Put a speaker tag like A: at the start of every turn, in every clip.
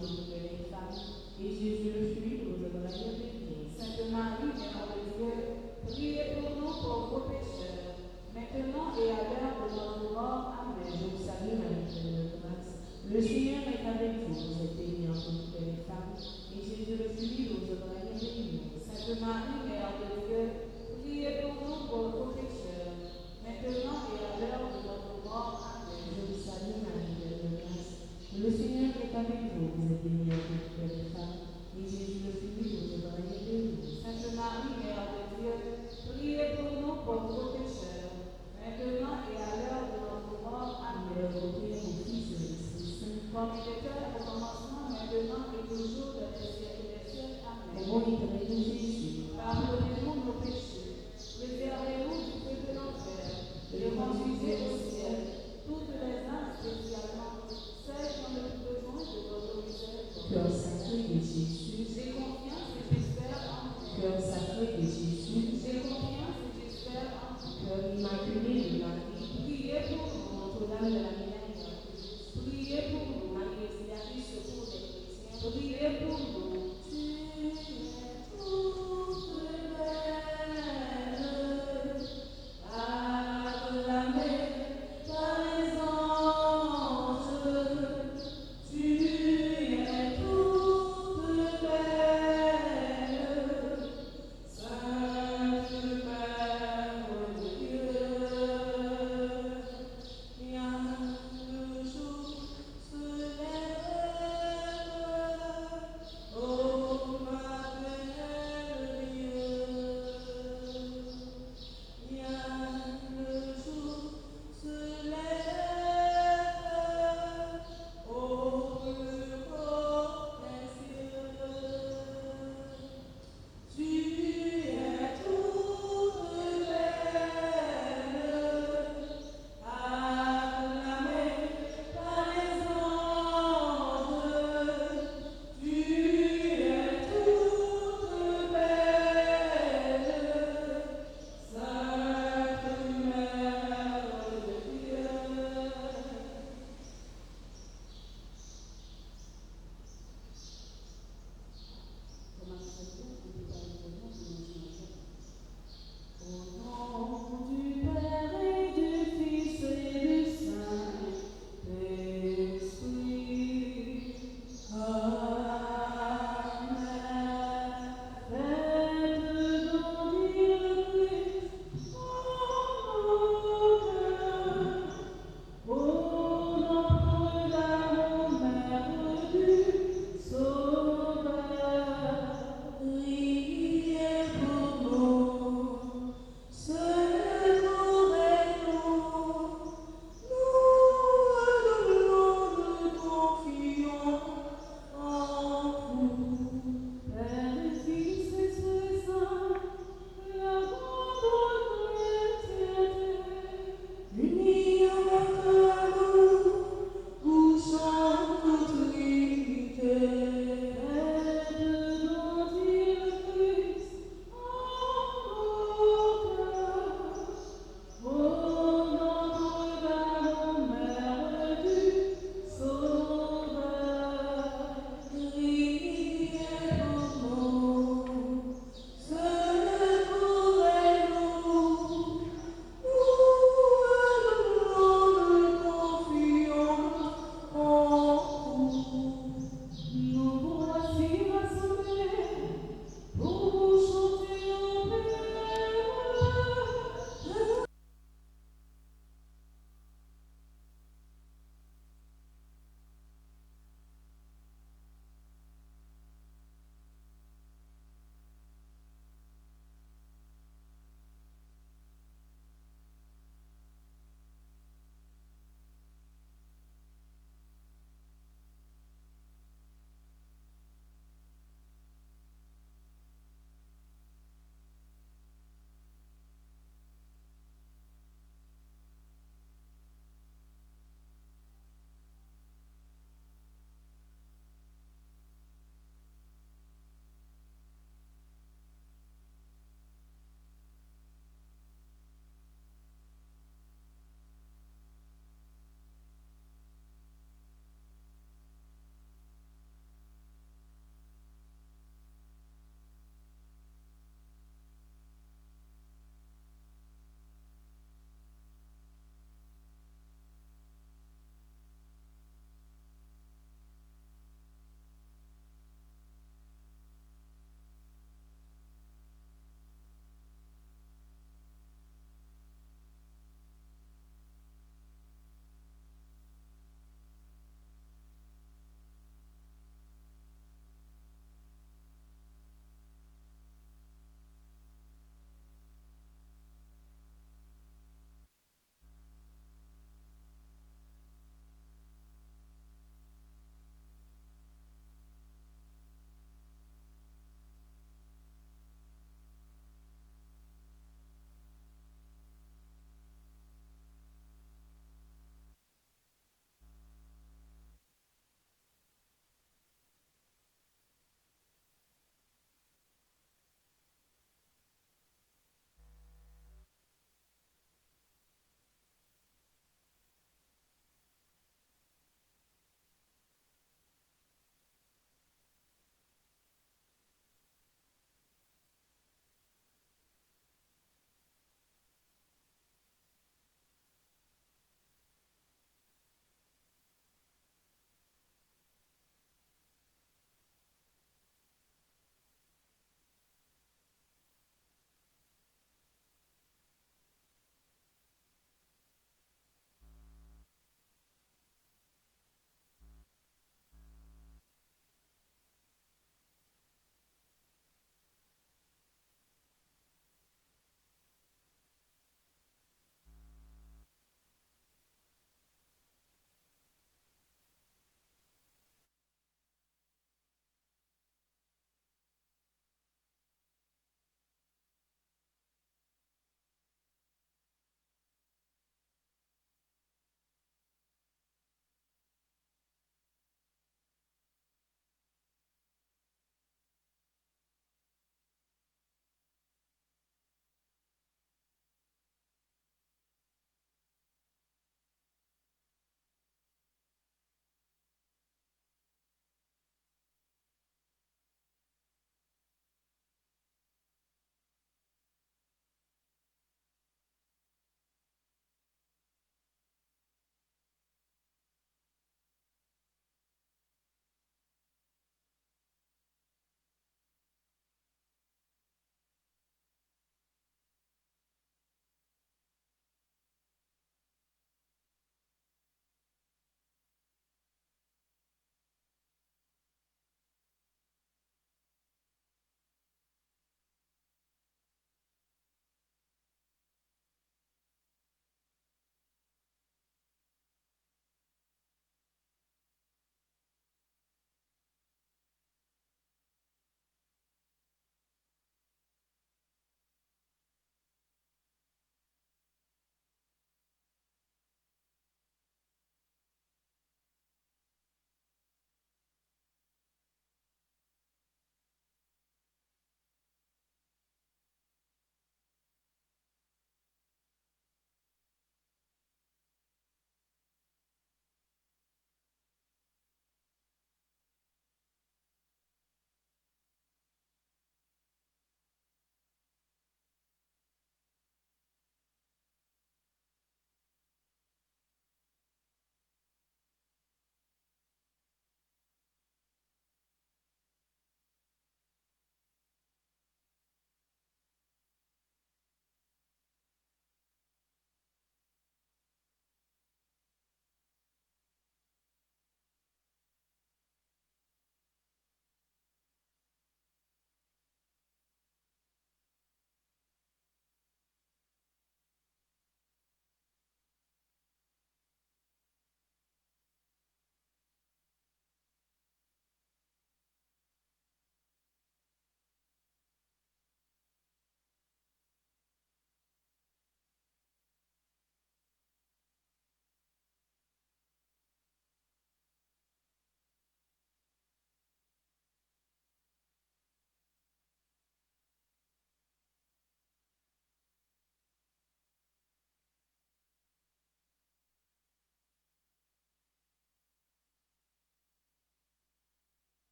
A: toutes les femmes, et Jésus le fruit de votre bénie.
B: Sainte Marie, Mère de Dieu, priez pour nous pauvres pécheurs, maintenant et à l'heure de notre mort. Amen.
A: Je vous salue Marie, pleine de grâce. Le Seigneur est avec vous, vous êtes bénie entre toutes les femmes, et Jésus le fruit de votre bénie.
B: Sainte Marie, Mère de Dieu, priez pour nous pauvres pécheurs, maintenant et à l'heure de notre mort. Amen.
A: Je vous salue Marie, pleine de grâce. Le Seigneur est avec vous, vous êtes bénie entre toutes les femmes, et Jésus le fruit de votre bénie.
B: Sainte Marie, Mère de Dieu, priez pour nous pauvres pécheurs, maintenant et à l'heure de notre mort. Amen.
A: Au Père, au Fils et au Esprit Saint,
B: Comme il était au commencement, maintenant et toujours, dans les siècles des siècles. Amen.
A: au nom éternel de Jésus,
B: Pardonnez-nous nos péchés, préservez-nous du feu de l'enfer, et conduisez au ciel toutes les âmes, spécialement celles qui ont le plus besoin de votre miséricorde.
A: cœur sacré de Jésus,
B: J'ai confiance et j'espère en vous.
A: cœur sacré de Jésus,
B: J'ai confiance et j'espère en vous.
A: cœur immaculé de Marie,
B: Priez pour nous.
A: Notre-Dame de la Miséricorde,
B: Priez pour nous.
A: Marie Auxiliatrice, secours des chrétiens,
B: Priez pour nous.
C: Oh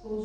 A: Au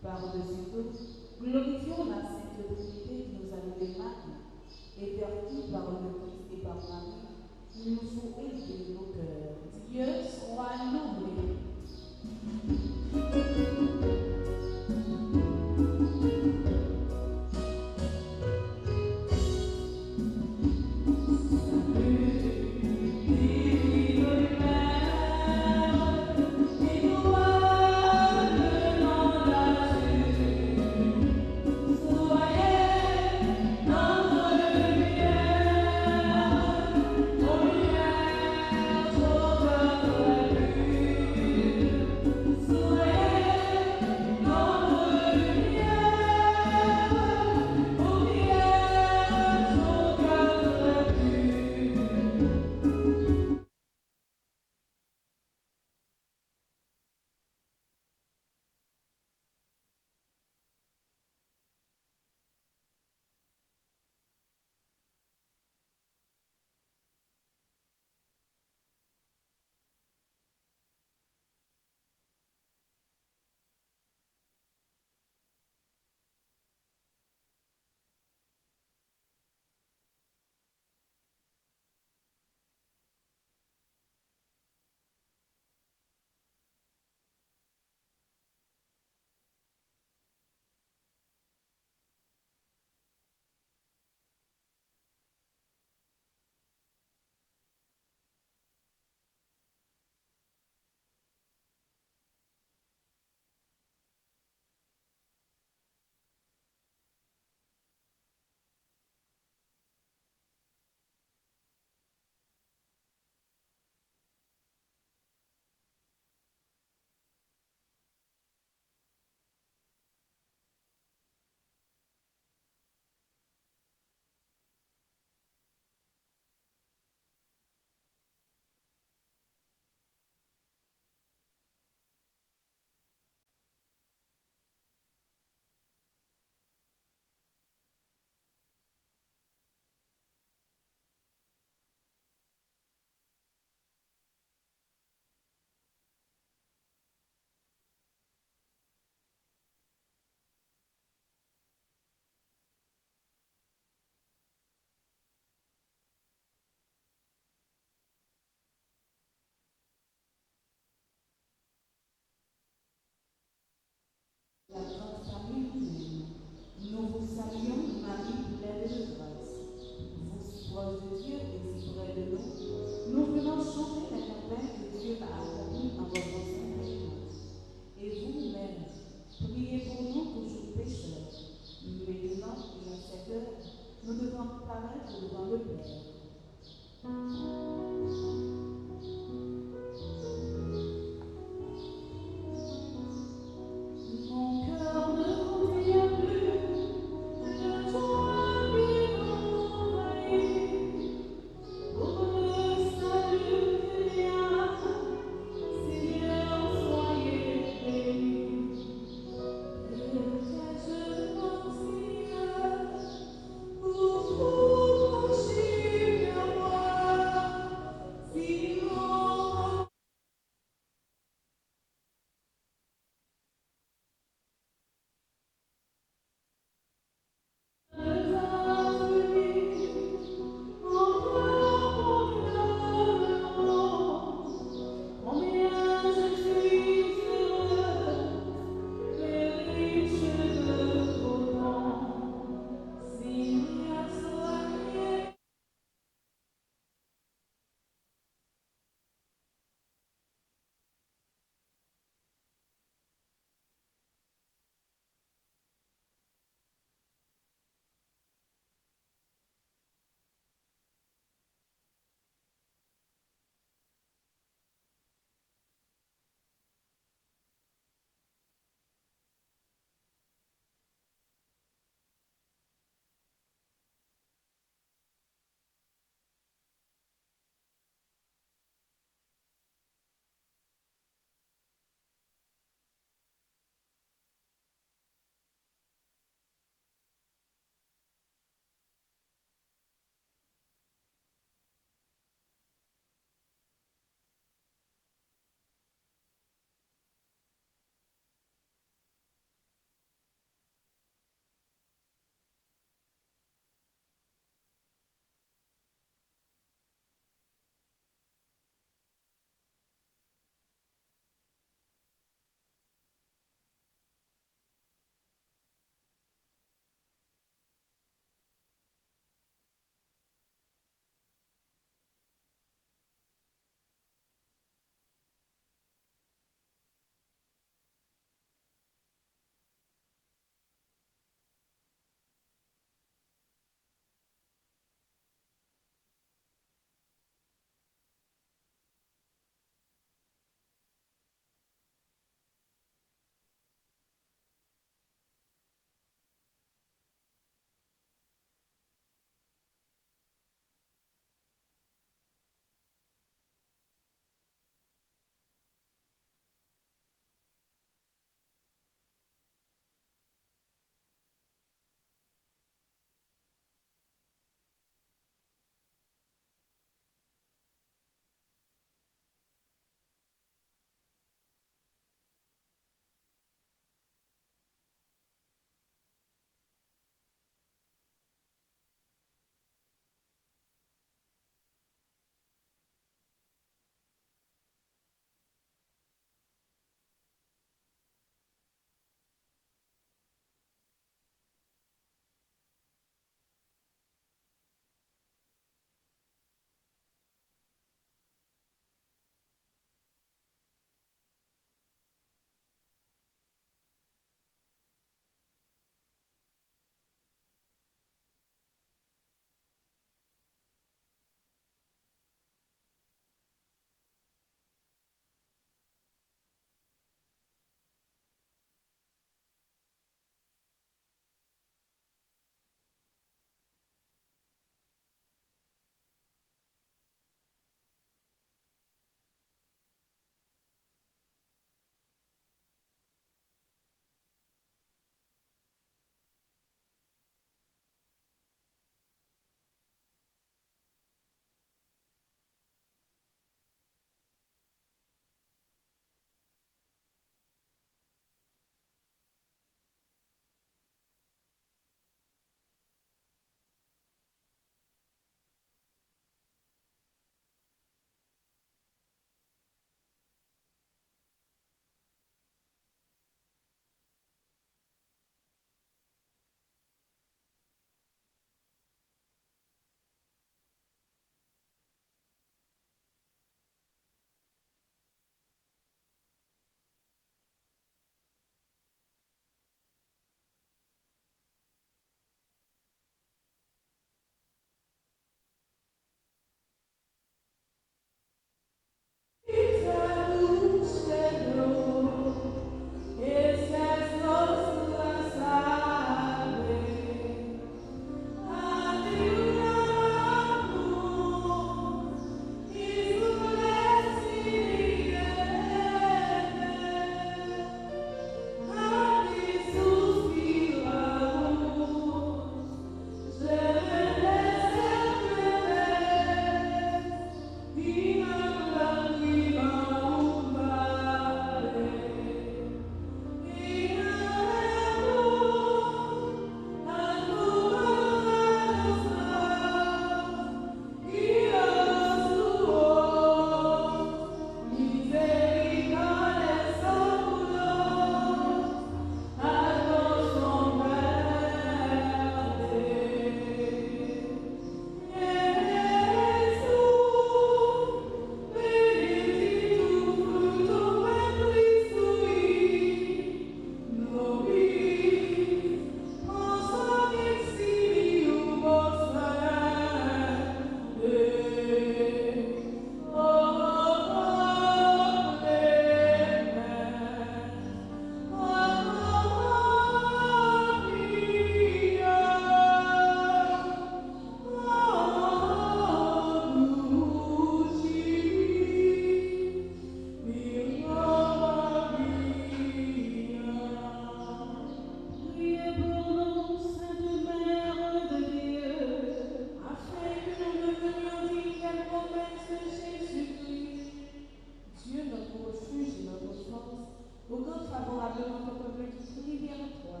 A: devant ton peuple qui prie vers toi,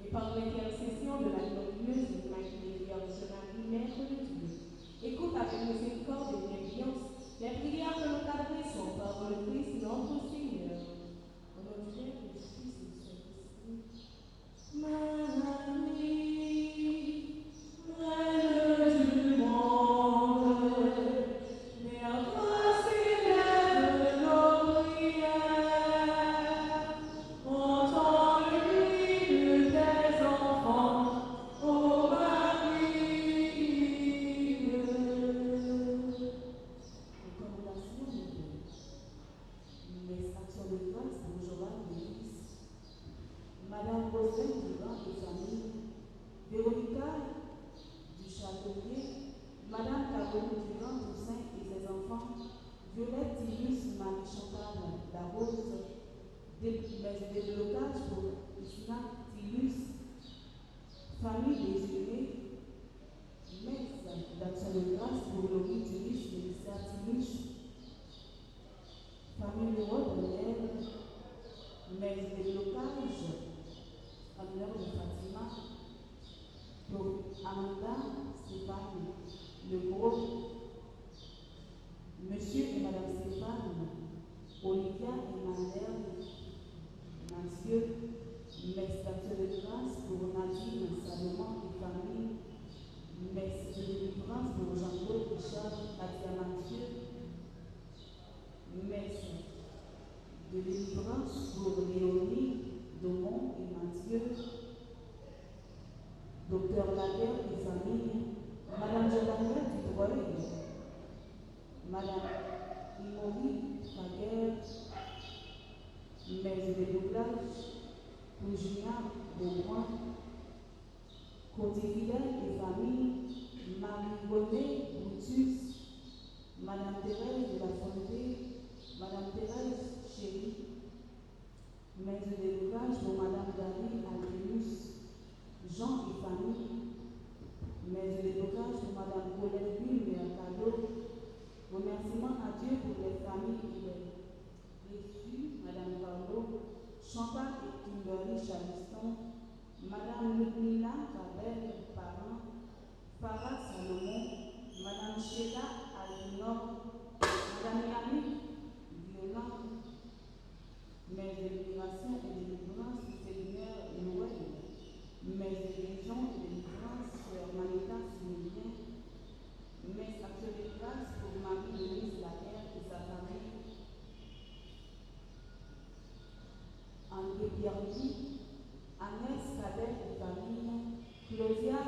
A: et par l'intercession de la glorieuse et immaculée Vierge Marie, Mère de Dieu, écoute avec miséricorde et bienveillance les prières que nous t'adressons par le Christ notre Seigneur. Au nom du Père, du Fils et du Saint-Esprit. Marie, Reine du monde, Mère grâce élève nos prières, entends le cri de tes enfants, ô Marie. Recommandation de Dieu. Les actions de grâce pour Joanne de Fils, Madame Rosette Durand et famille, Véronica du Châteaubrier, Madame Caroline Durand Toussaint et ses enfants, Violette Tillus, Marie-Chantal Darose, des déblocages pour Isna Tillus, famille désirée, messe d'action de grâce pour Laurie Tillus, ministère Tillus, famille Rodonière, messe déblocage en l'heure de Fatima, pour Amanda, Stéphane, Le Gros, Monsieur et Madame Stéphane, Olivia et Madeleine, Mathieu, messe d'action de grâce pour Nadine, Salomon et famille, messe de délivrance pour Jean-Claude Richard, Katia Mathieu, messe de délivrance pour Léonie, Domon et Mathieu, Docteur Laguerre et famille, Madame Jodaniel Dubreuil, Madame Imori Faguerre, messe de doublage pour Julien Beaumont, Côté Fidèle et famille, Marie-Bonnet Boutus, Madame Thérèse de la Fonté, Madame Thérèse Chérie, messe de doublage pour Madame David Alpinus, Jean et famille, messe de doublage pour Madame Colette Bulle et un cadeau, remerciements à Dieu pour les familles et les reçus, Madame Carlo, Chantal et Kimberly Charleston, Madame Ludmila Cabel, parents, Farah Salomon, Madame Sheila Alvinor, Madame Yannick Violant, messe de libération et de délivrance, Seigneur Noël, messe de guérison et de délivrance, Sœur Manita Similien, messe action de grâce pour Marie-Louise Laguerre et sa famille, André Pierre-Louis, Agnès Cadet et famille, Claudia,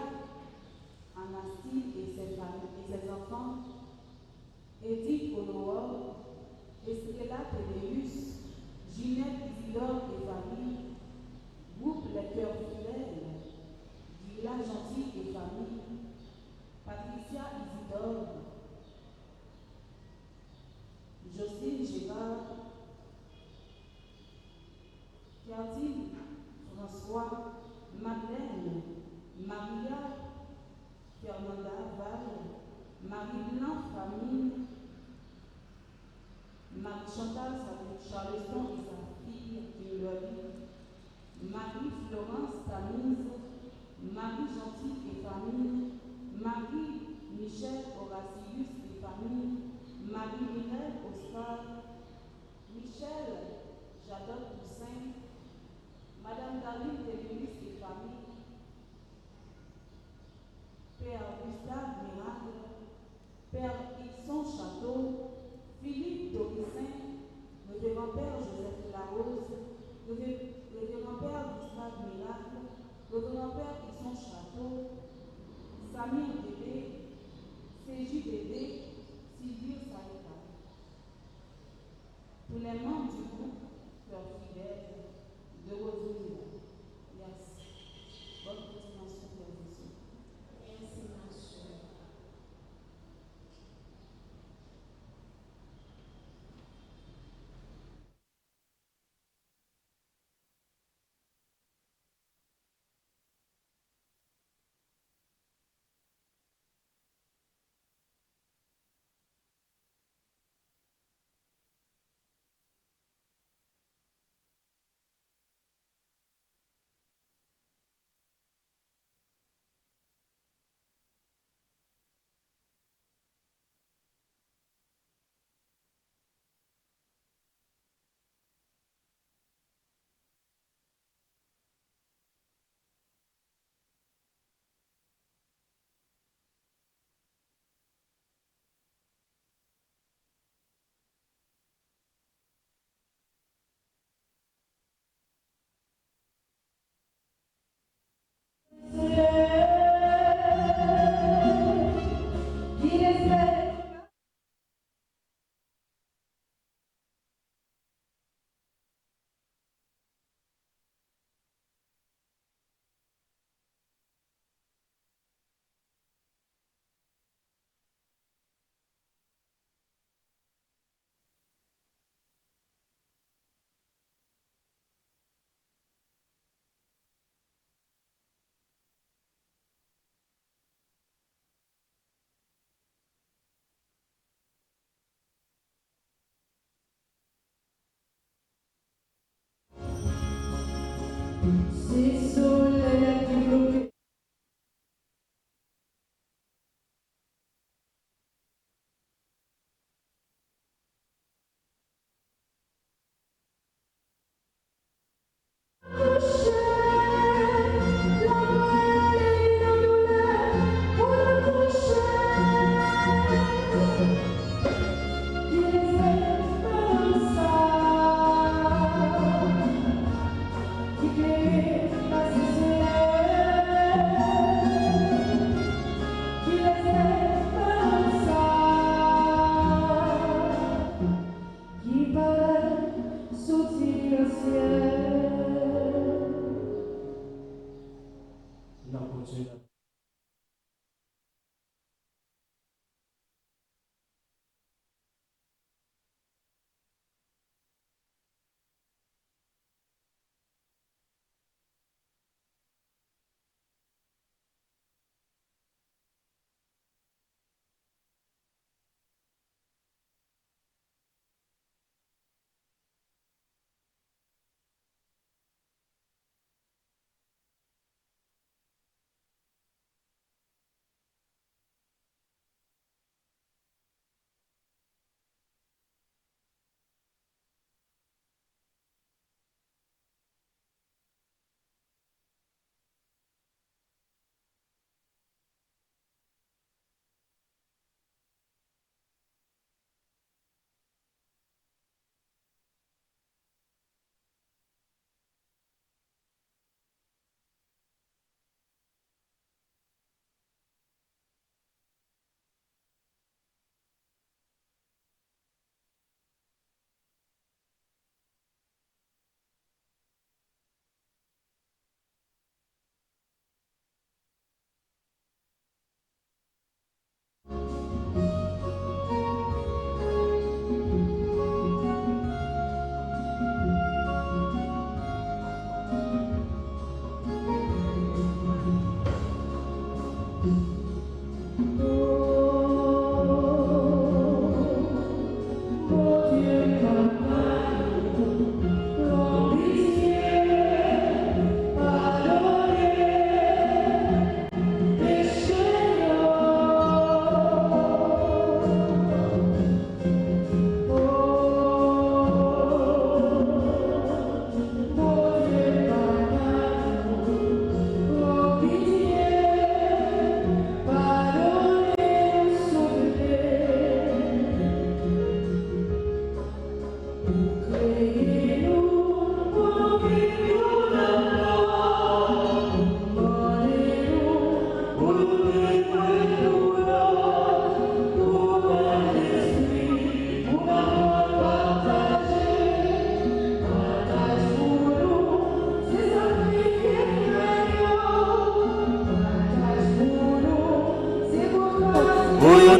A: Anastille et ses enfants, Edith Honor, Estrella Téléus, Ginette Isidore et famille, groupe Les Cœurs Fidèles, Gila Gentil et famille, Patricia Isidore, Jocelyne Gérard, Gertine François, Madeleine, Maria, Fernanda Val, Marie Blanc famille, Marie-Chantal Charleston et sa fille Kimberly, Marie-Florence Tamise, Marie-Gentil et famille, Marie-Michel Horacius et famille, Marie-Mireille Oscar, Michel Jadot Toussaint, Madame David Télémis et famille, Père Gustave Miracle, Père Ixon Château, Philippe Dorissin, Révérend Père Joseph Larose, Révérend Père Gustave Miracle, Révérend Père Ixon Château, Samir Bébé, Céji Bébé, Sylvie Saïta. Tous les membres du groupe, leurs fidèles, de Rosemilla. Yes. Bonne continuation, Père Jésus.
C: Merci, ma soeur.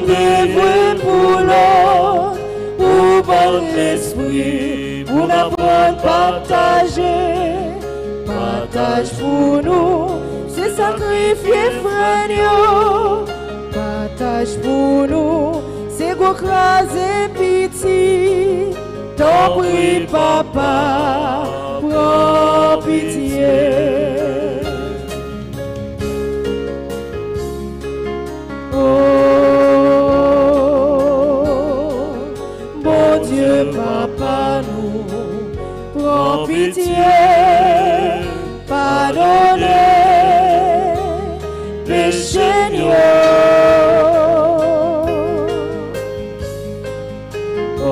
D: Vivre pour l'autre, pour par l'esprit, pour n'apprendre partager. Partage pour nous, c'est sacrifier frère. Partage pour nous, c'est écraser pitié. T'en prie, papa, prends pitié. Papa, nous, prends pitié, pardonnez, péché nous. Oh,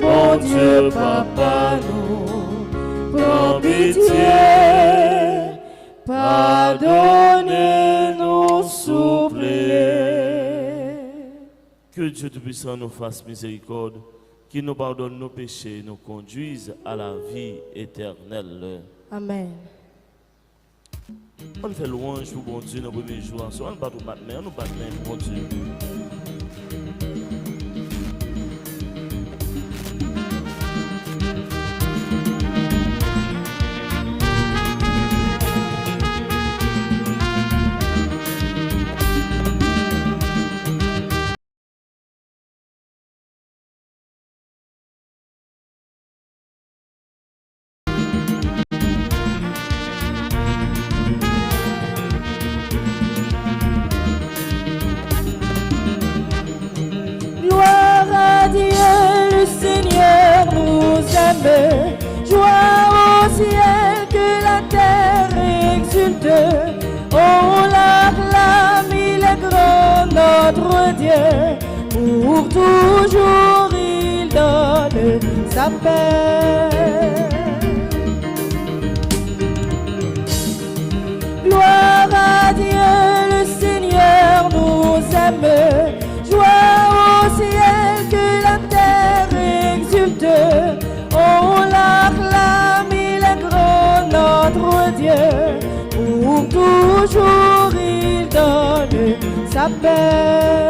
D: mon Dieu, papa, nous, prends pitié, pardonnez-nous, soufflez.
E: Que Dieu Tout-Puissant nous fasse miséricorde, qu'il nous pardonne nos péchés et nous conduise à la vie éternelle.
D: Amen.
E: On fait louange pour bon Dieu dans le premier jour. On ne bat pas nous battre pour bon Dieu.
F: le Seigneur nous aime. Joie au ciel que la terre exulte. On l'acclame, il est grand notre Dieu. Pour toujours il donne sa paix. Gloire à Dieu, le Seigneur nous aime. Joie au ciel que la terre exulte. On l'acclame, il est grand notre Dieu. Pour toujours il donne sa paix.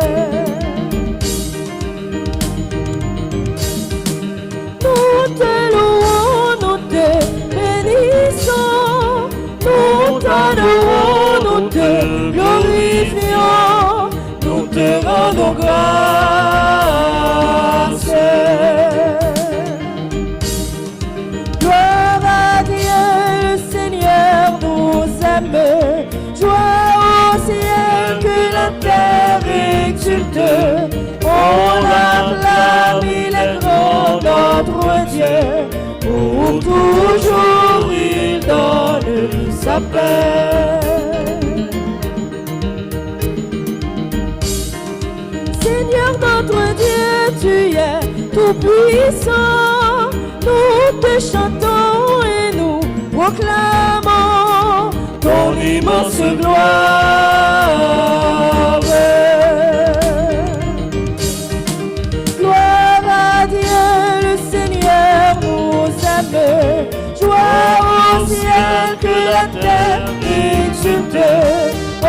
F: Nous te louons, nous te bénissons. Nous t'adorons, nous te glorifions. Nous te rendons grâce. Gloire à Dieu, le Seigneur nous aime. Joie au ciel que la terre exulte. On l'acclame, il est grand notre Dieu. Pour toujours il donne sa paix. Seigneur notre Dieu, tu es tout puissant. Nous te chantons et nous proclamons ton immense gloire. Gloire à Dieu, le Seigneur nous aime. Joie au ciel que la terre exulte. On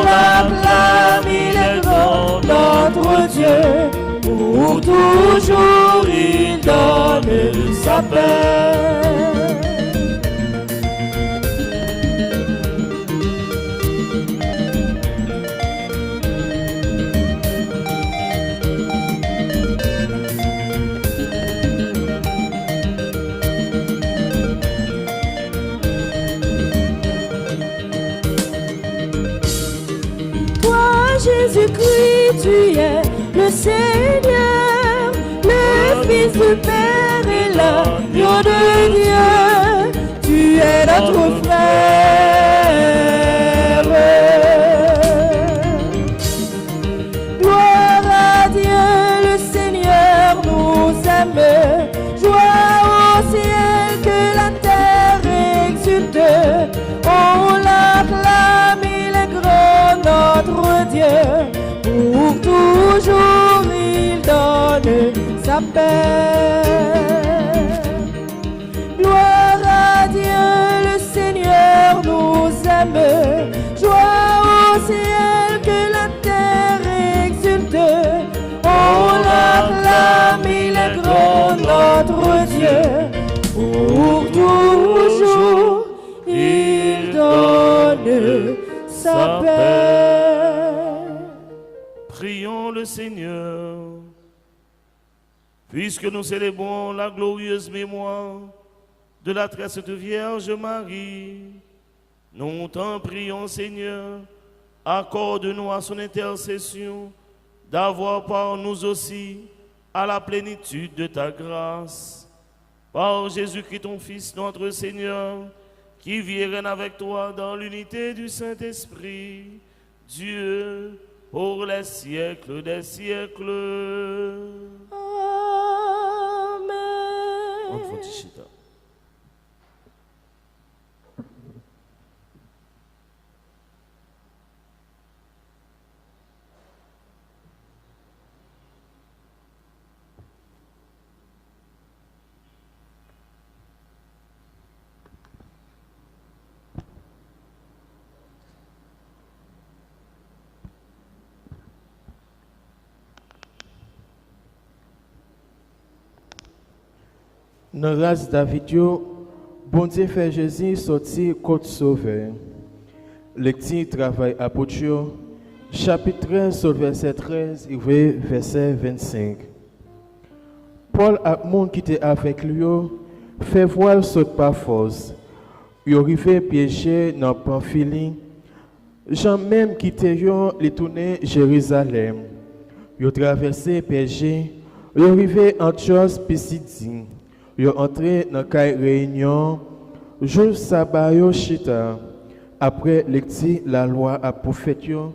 F: l'acclame, il est grand notre Dieu. Pour toujours il donne sa paix. Jésus-Christ, tu es le Seigneur, le Fils du Père et l'agneau de Dieu. Tu es notre frère. Gloire à Dieu, le Seigneur nous aime. Joie au ciel que la terre exulte. On l'acclame, il est grand notre Dieu. Pour toujours il donne sa paix. Gloire à Dieu, le Seigneur nous aime. Joie au ciel que la terre exulte. On l'acclame, il est grand notre Dieu. Pour toujours il donne sa paix.
E: Prions le Seigneur. Puisque nous célébrons la glorieuse mémoire de la très sainte Vierge Marie, nous t'en prions, Seigneur, accorde-nous à son intercession d'avoir par nous aussi à la plénitude de ta grâce. Par Jésus-Christ, ton Fils, notre Seigneur, qui vit et règne avec toi dans l'unité du Saint-Esprit, Dieu, pour les siècles des siècles.
F: Amen.
G: Dans la race David, bon Dieu fait Jésus sortir côte sauveur. Lecture travail apôtre, chapitre 13, verset 13 et verset 25. Paul a monde qui était avec lui, fait voile saute par force. Il arrivé piégé dans Pamphylie. Jean même quitté les tourner Jérusalem. Il traversé Pergé, Ils sont arrivés en Antioche Pisidie. Ils sont entrés dans la réunion. Jour sabbat yo chita. Après lecture la loi à prophète yo.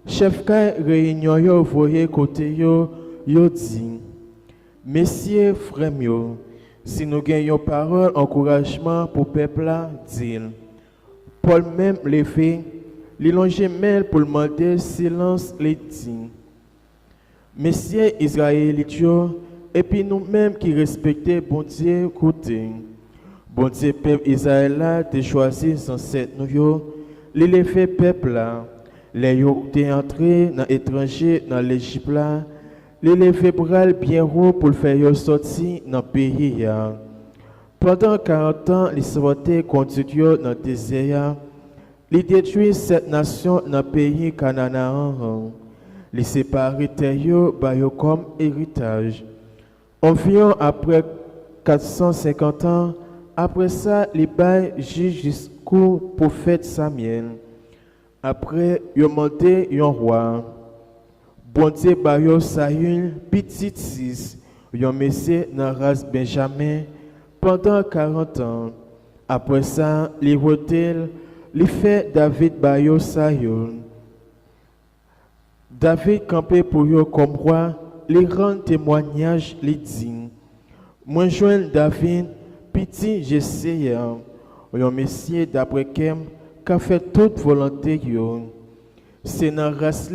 G: Chef kai réunion yo voyé côté yo dit: Messieurs frères yo, si nous gagnons parole encouragement pour peuple là, dit Paul même levé, li longe mail pour demander silence les dit. Messieurs Israélites yo, et puis nous-mêmes qui respectons bon Dieu côté. Bon Dieu peuple Israël là te choisi sans cette nous yo, li levé peuple là. Les yo t'es entré dans étranger dans l'Égypte là, les levé bral bien haut pour faire yo sortir dans pays ya. Pendant 40 ans, les sortait conduit yo dans désert. Les détruit cette nation dans pays Canaan. Les séparé terre yo ba yo comme héritage. Environ après 450 ans, après ça, les bail jusqu'au prophète Samuel. Après, ils ont monté un roi. Bon Dieu, Bayo Saül, petit 6, ils ont mis dans la race Benjamin pendant 40 ans. Après ça, les hôtels, les fait David Bayo Saül. David campé pour eux comme roi, les rend témoignage, les dignes. Moi, joins David, petit Jessé, un messier d'après Kem, qui a fait toute volonté. C'est dans la race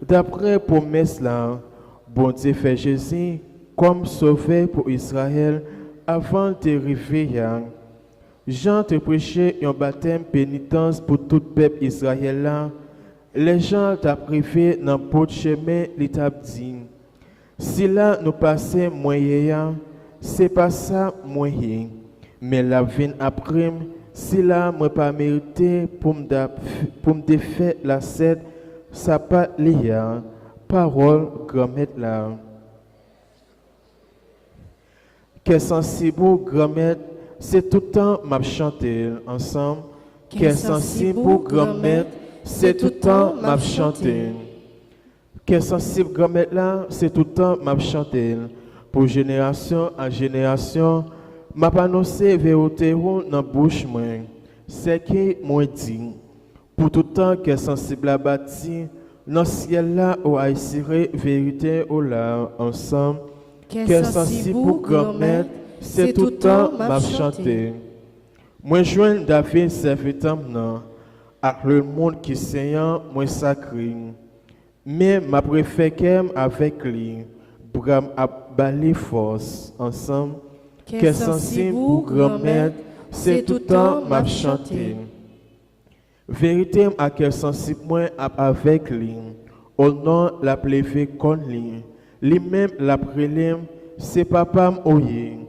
G: d'après promesse là, bon Dieu fait Jésus comme sauveur pour Israël avant d'arriver. Jean te prêchait un baptême pénitence pour tout peuple Israël là. Les gens t'a privé dans le chemin, l'état dit. Si là nous passons moyen, c'est pas ça moyen. Mais la vie après, si là moi pas mérité pour me défaire la sède, ça pas lié. Parole grand-mère là. Qu'est sensible grand-mère, c'est tout le temps m'a chanté ensemble. Qu'est sensible grand-mère, c'est tout le temps m'a chanté. Qu'est sensible grand-mère là, c'est tout le temps m'a chanté. Pour génération en génération, m'a annoncé vérité dans la bouche moi. C'est que moi dit. Pour tout le temps qu'est sensible à bâtir, dans le ciel là, où a assuré vérité au là ensemble. Qu'est sensible grand-mère, c'est tout le temps m'a chanté. Moi joins David serviteur maintenant. Avec le monde qui saignant, moi sacré. Mais ma préfère avec lui, pour aballer force ensemble. Qu'est sensible pour grand-mère, c'est tout le temps m'a chanté. Vérité à quel sensible moi avec lui, au nom la plévé con lui, lui-même la prélème, c'est papa m'oyer.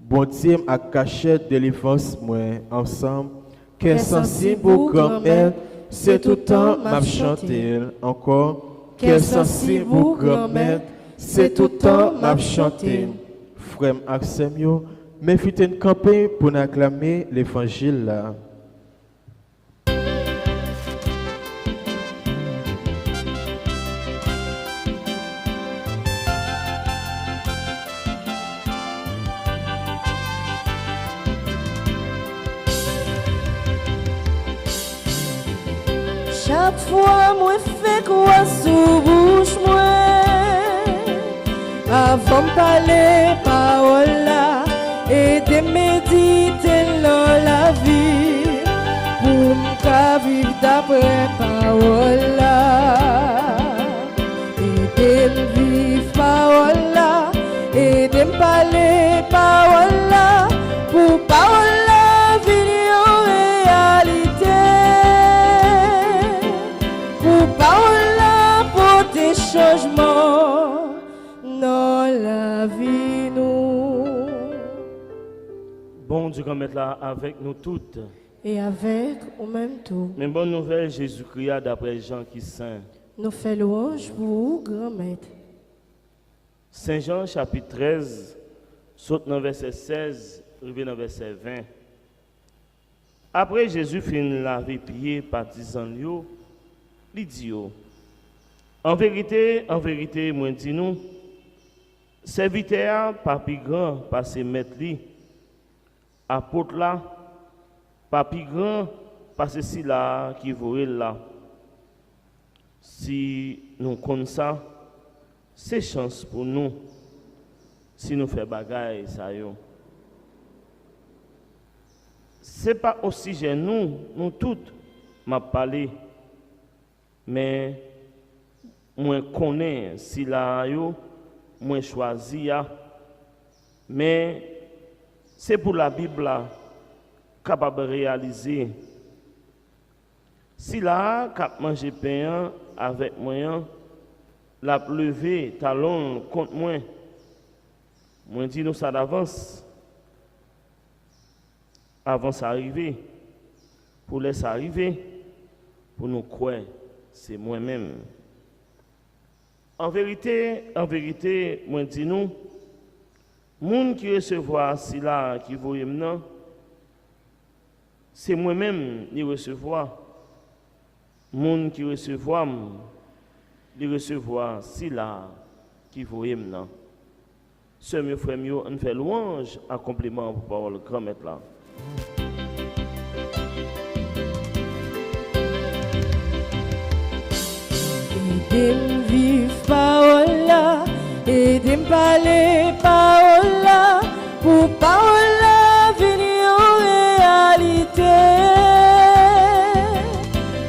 G: Bon Dieu a caché délivrance moi ensemble. Qu'est sensible pour grand-mère, c'est tout le temps m'a chanté. Encore, qu'est sensible pour grand-mère, c'est tout le temps m'a chanté. Frère Axemio, mais fit une campagne pour acclamer l'évangile là.
F: Chaque fois, moi fais quoi sous bouche moi, avant de parler parole là et de méditer dans la vie, pour me vivre d'après parole là, et de vivre parole là, et de me parler parole là, pour parole là venir en réalité. Parole là pour tes changements dans la vie nous.
E: Bon Dieu, comme être là avec nous toutes.
F: Et avec au même tout.
E: Mais bonne nouvelle, Jésus-Christ d'après Jean qui saint.
F: Nous fait louange pour vous, grand maître.
E: Saint Jean chapitre 13, saute dans verset 16, arrivé dans verset 20. Après Jésus finit laver pied partisans yo. Il dit, en vérité, moi dis nous, Serviteur, pas plus grand, pas ses maîtres li. Apôtre là, pas plus grand, pas ceci là qui voit là. Si nous connaissons ça, c'est chance pour nous. Si nous faisons bagaille, ça y est. Ce n'est pas aussi gênant, nous toutes, m'a parlé, mais moi connais si là yo, moi choisi ya, mais c'est pour la Bible là, capable de réaliser. Si là, cap manger pain avec moi, la levé talon contre moi, moi dis nous ça d'avance. Avant ça arriver, pour laisser arriver, pour nous croire, c'est moi-même. En vérité, moi dis nous, monde qui recevoir si là qui voyait maintenant, c'est moi-même qui recevoir. Monde qui recevoir, si là qui voyait maintenant. Ce mieux frère mieux, on fait louange en complément pour parole grand maître là.
F: Aidez-moi vivre parole là, aidez-moi parler parole là, pour parole là venir en réalité,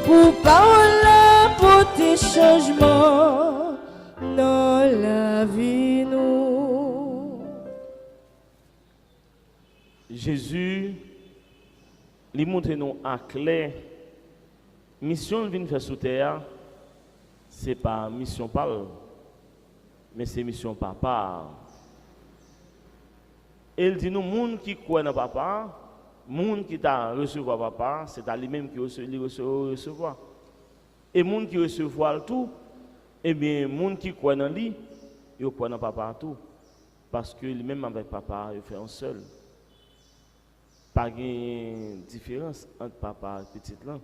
F: pour parole là porter changement dans la vie nous.
E: Jésus, il montre nous à clair, mission vient faire sous terre, c'est pas mission parle, mais c'est mission papa. Il dit nous, monde qui croit dans papa, monde qui t'a recevoir papa, c'est à lui-même qui recevoir. Et monde qui recevoir tout, eh bien, monde qui croit dans lui, il croit dans papa tout, parce que lui-même avec papa, il fait un seul. Pas de différence entre papa et petit là.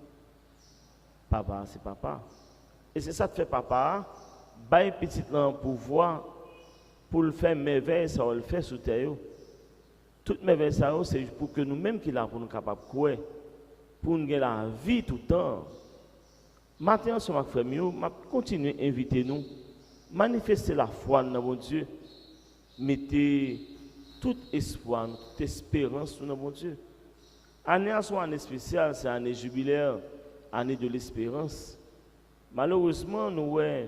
E: Papa, c'est papa. Et c'est ça que fait papa, bail petit là pouvoir pour le faire merveille, ça va le faire sous terre. Toute merveille, ça c'est pour que nous-mêmes qui là pour nous capables de croire, pour nous gagner la vie tout le temps. Maintenant, ce que je vais continuer à inviter nous, manifester la foi dans mon Dieu, mettez tout espoir, toute espérance dans mon Dieu. Année à soi, année spéciale, c'est année jubilaire, année de l'espérance. Malheureusement, nous voyons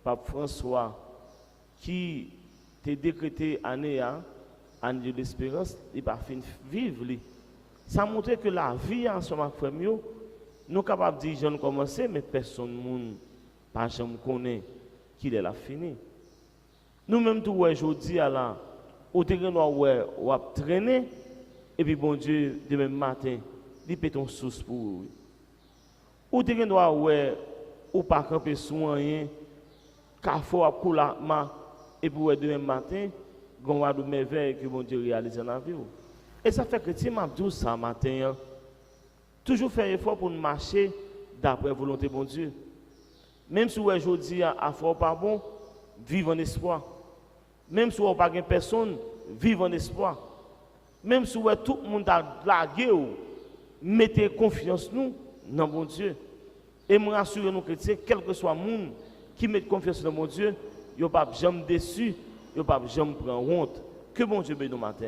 E: Pape François qui a décrété année de l'espérance, il n'a pas fini de vivre. Ça montre que la vie en ce moment, nous sommes capables de dire que je ne commence, mais personne ne pas jamais connaît qu'il est la fini. Nous-mêmes, tout aujourd'hui, au terrain où on a traîné, et puis bon Dieu, demain matin, il peut ton source pour vous. Au terrain où ou pas camper sous rien, car faut à couler et puis demain matin, on va de merveilles que bon Dieu réalise dans la vie. Et ça fait que si m'a dit ça matin, toujours faire effort pour nous marcher d'après la volonté de bon Dieu. Même si aujourd'hui à fort pas bon, vivre en espoir. Même si on n'a pas de personne, vivre en espoir. Même si tout le monde a lagué, mettez confiance nous dans bon Dieu. Et me rassurer nous chrétiens, quel que soit le monde qui met confiance dans mon Dieu, il n'y a pas jamais déçu, il n'y a pas jamais prendre honte. Que bon Dieu bénisse nous matin.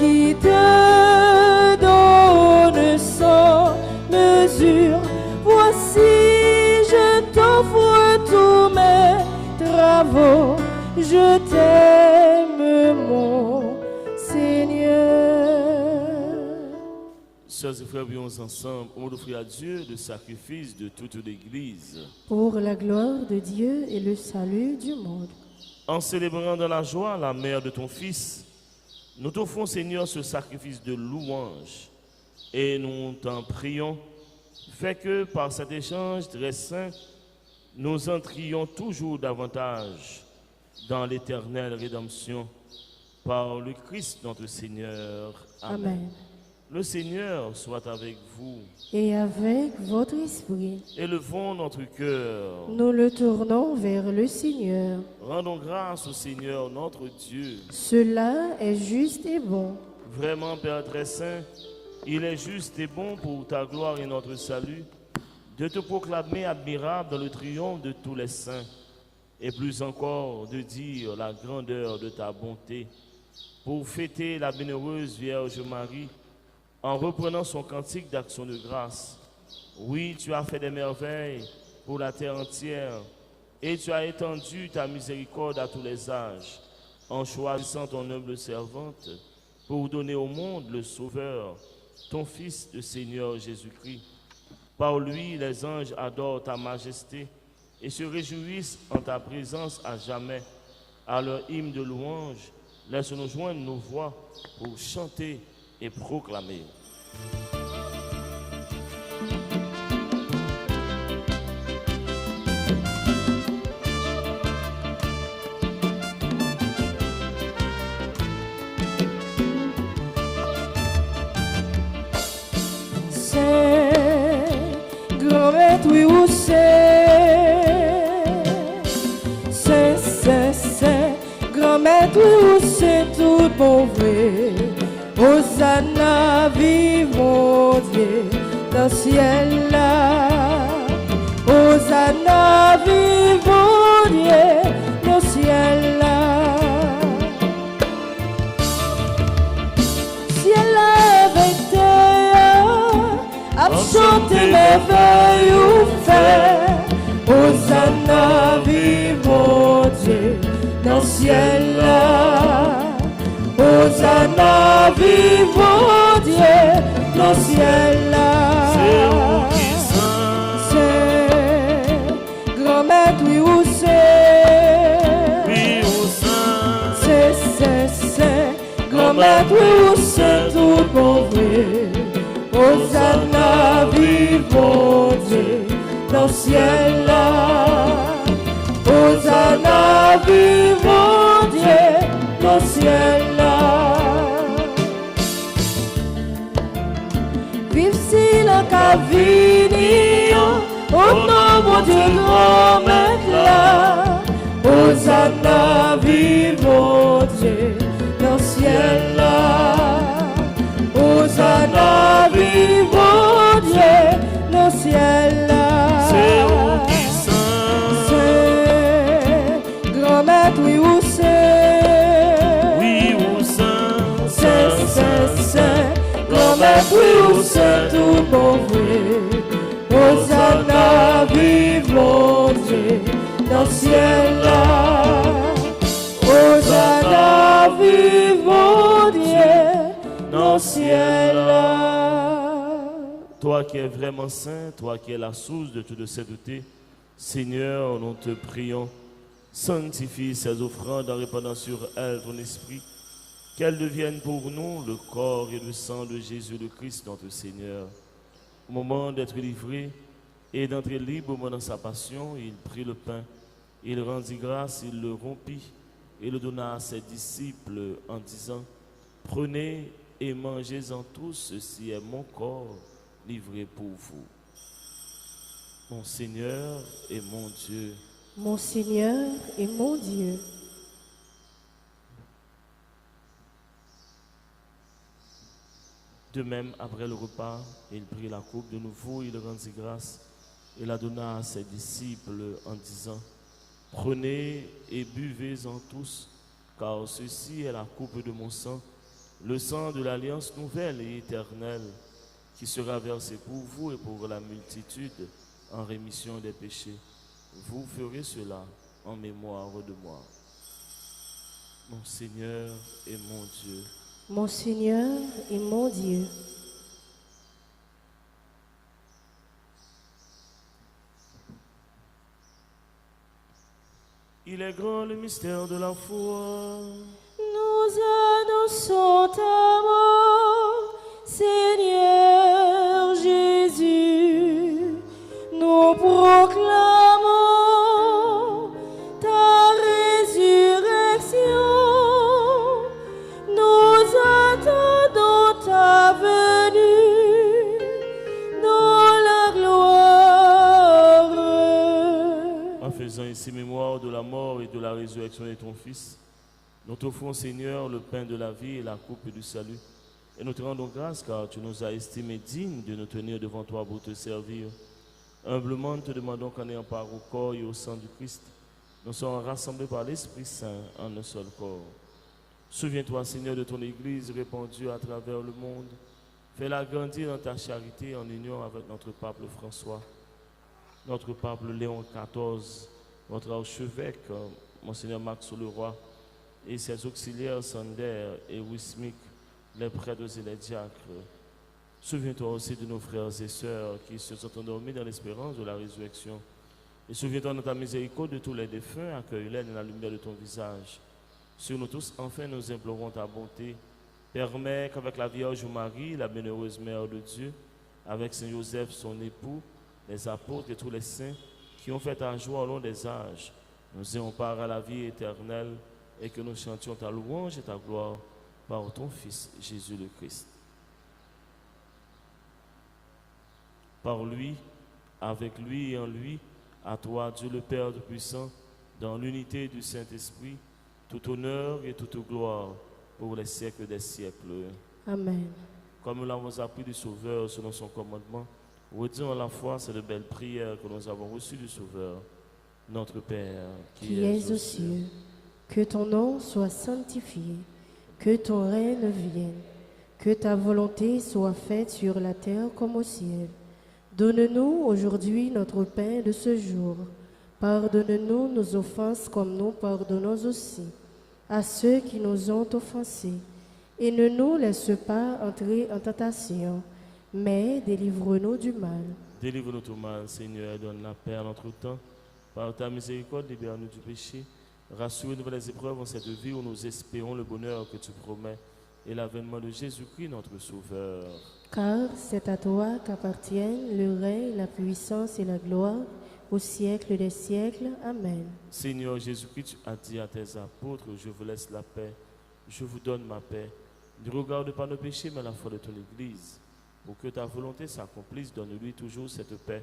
F: qui te donne sans mesure. Voici, je t'offre tous mes travaux. Je t'aime, mon Seigneur.
E: Sœurs et frères, prions ensemble. On offre à Dieu le sacrifice de toute l'Église.
F: Pour la gloire de Dieu et le salut du monde.
E: En célébrant dans la joie la mère de ton Fils, nous t'offrons, Seigneur, ce sacrifice de louange. Et nous t'en prions, fais que par cet échange très saint, nous entrions toujours davantage dans l'éternelle rédemption par le Christ notre Seigneur. Amen.
F: Amen.
E: Le Seigneur soit avec vous.
F: Et avec votre esprit,
E: Élevons notre cœur.
F: nous le tournons vers le Seigneur.
E: Rendons grâce au Seigneur notre Dieu.
F: Cela est juste et bon.
E: Vraiment, Père très saint, il est juste et bon pour ta gloire et notre salut de te proclamer admirable dans le triomphe de tous les saints, et plus encore de dire la grandeur de ta bonté, pour fêter la bienheureuse Vierge Marie, en reprenant son cantique d'action de grâce. Oui, tu as fait des merveilles pour la terre entière, et tu as étendu ta miséricorde à tous les âges, en choisissant ton humble servante pour donner au monde le Sauveur, ton Fils, le Seigneur Jésus-Christ. Par lui, les anges adorent ta majesté et se réjouissent en ta présence à jamais. À leur hymne de louange, laisse-nous joindre nos voix pour chanter et proclamer.
F: Oui, où c'est grand maître, oui, où c'est tout bon vrai. Hosanna, vive mon Dieu, dans le ciel là. Hosanna, vive mon Dieu, dans le ciel là. Ciel avec terre, à chanter merveilles ou fait. Hosanna, vive mon Dieu, dans le ciel là. Hosanna, vive mon Dieu, dans le ciel là. C'est grand maître, oui, où c'est?
E: Oui, où
F: C'est grand maître, oui, où c'est tout bon vrai. Hosanna, vive mon Dieu, dans le ciel là. Hosanna, vive mon Dieu, dans le ciel là. Vive si la cavini, au nom mon Dieu, grand maître là. Hosanna, vive mon Dieu, dans le ciel là. Hosanna, vive mon Dieu, dans le ciel là.
E: C'est où qui saint?
F: C'est grand maître, oui, où c'est?
E: Oui, où saint?
F: C'est grand maître, oui, où c'est tout bon vrai. Hosanna, vive mon Dieu, dans le ciel là. Hosanna, vive mon Dieu, dans le ciel là.
E: Toi qui es vraiment saint, toi qui es la source de toute sainteté, Seigneur, nous te prions, sanctifie ces offrandes en répandant sur elles ton esprit, qu'elles deviennent pour nous le corps et le sang de Jésus le Christ, notre Seigneur. Au moment d'être livré et d'entrer librement dans sa passion, il prit le pain, il rendit grâce, il le rompit et le donna à ses disciples en disant, prenez et mangez-en tous, ceci est mon corps livré pour vous. Mon Seigneur et mon Dieu.
F: Mon Seigneur et mon Dieu.
E: De même, après le repas, il prit la coupe de nouveau, il rendit grâce et la donna à ses disciples en disant, prenez et buvez-en tous, car ceci est la coupe de mon sang, le sang de l'alliance nouvelle et éternelle qui sera versé pour vous et pour la multitude en rémission des péchés. Vous ferez cela en mémoire de moi. Mon Seigneur et mon Dieu.
F: Mon Seigneur et mon Dieu.
E: Il est grand le mystère de la foi.
F: Nous annonçons ta mort, Seigneur Jésus. Nous proclamons ta résurrection. Nous attendons ta venue dans la gloire.
E: En faisant ici mémoire de la mort et de la résurrection de ton Fils, nous t'offrons, Seigneur, le pain de la vie et la coupe du salut. Et nous te rendons grâce car tu nous as estimés dignes de nous tenir devant toi pour te servir. Humblement, nous te demandons qu'en ayant part au corps et au sang du Christ, nous sommes rassemblés par l'Esprit Saint en un seul corps. Souviens-toi, Seigneur, de ton Église répandue à travers le monde. Fais-la grandir dans ta charité en union avec notre pape François, notre pape Léon XIV, notre archevêque, Monseigneur Max Leroy, et ses auxiliaires Sander et Wismic, les prêtres et les diacres. Souviens-toi aussi de nos frères et sœurs qui se sont endormis dans l'espérance de la résurrection. Et souviens-toi de ta miséricorde de tous les défunts, accueille-les dans la lumière de ton visage. Sur nous tous, enfin, nous implorons ta bonté. Permets qu'avec la Vierge Marie, la bienheureuse Mère de Dieu, avec Saint Joseph, son époux, les apôtres et tous les saints qui ont fait ta joie au long des âges, nous ayons part à la vie éternelle et que nous chantions ta louange et ta gloire par ton Fils Jésus le Christ. Par lui, avec lui et en lui, à toi, Dieu le Père Tout-Puissant, dans l'unité du Saint-Esprit, tout honneur et toute gloire pour les siècles des siècles.
F: Amen.
E: Comme nous l'avons appris du Sauveur selon son commandement, redisons à la fois ces de belles prières que nous avons reçues du Sauveur. Notre Père,
F: qui es aux cieux, que ton nom soit sanctifié, que ton règne vienne, que ta volonté soit faite sur la terre comme au ciel. Donne-nous aujourd'hui notre pain de ce jour. Pardonne-nous nos offenses comme nous pardonnons aussi à ceux qui nous ont offensés. Et ne nous laisse pas entrer en tentation, mais délivre-nous du mal.
E: Délivre-nous du mal, Seigneur, et donne la paix à notre temps. Par ta miséricorde, libère-nous du péché. Rassure-nous dans les épreuves en cette vie où nous espérons le bonheur que tu promets et l'avènement de Jésus-Christ, notre Sauveur.
F: Car c'est à toi qu'appartiennent le règne, la puissance et la gloire au siècle des siècles. Amen.
E: Seigneur Jésus-Christ, tu as dit à tes apôtres, je vous laisse la paix, je vous donne ma paix. Ne regarde pas nos péchés, mais la foi de ton Église. Pour que ta volonté s'accomplisse, donne-lui toujours cette paix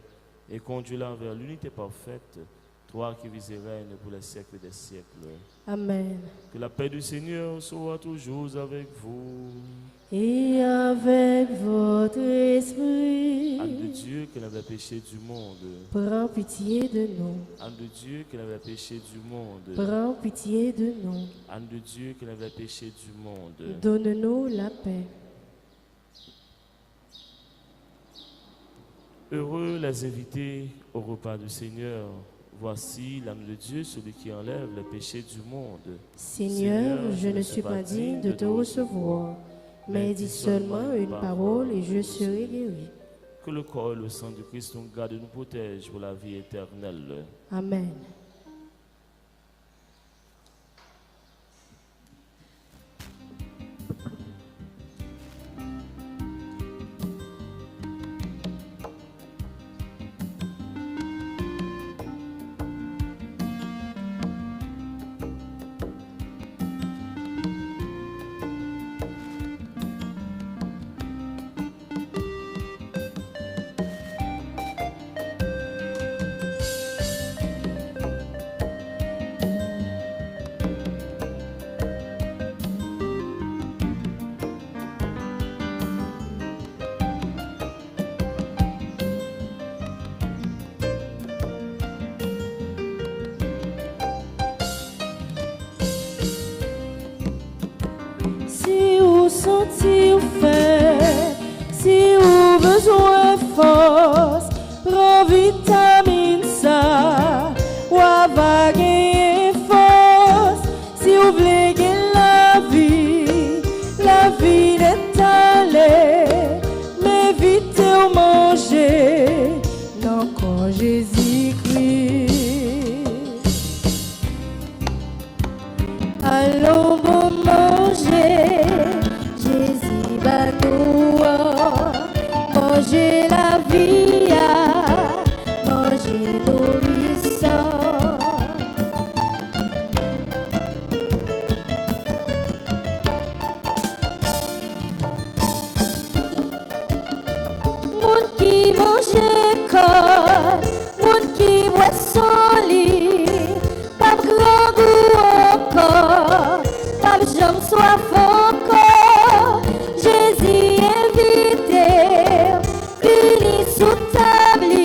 E: et conduis-la vers l'unité parfaite, toi qui vis et règnes pour les siècles des siècles.
F: Amen.
E: Que la paix du Seigneur soit toujours avec vous.
F: Et avec votre esprit,
E: Âme de Dieu qui n'avait péché du monde.
F: prends pitié de nous.
E: Âme de Dieu qui n'avait péché du monde.
F: Prends pitié de nous.
E: Âme de Dieu qui n'avait péché du monde.
F: Donne-nous la paix.
E: Heureux les invités au repas du Seigneur. Voici l'âme de Dieu, celui qui enlève les péchés du monde.
F: Seigneur, je ne suis pas digne de te recevoir, mais dis seulement une parole et je serai guéri.
E: Que le corps et le sang du Christ nous garde et nous protège pour la vie éternelle.
F: Amen. faim, si vous besoin force, prends vitamine ça, ou va gagner force, si vous voulez gagner la vie est allée, mais vite au manger, non quand Jésus-Christ. Allons bon manger, Jésus va nous manger la vie, manger nourrissant. Moun qui mange corps, moun qui boit son lit, pas grand goût encore, pas jambe soif encore. Jésus invité, vini sous table,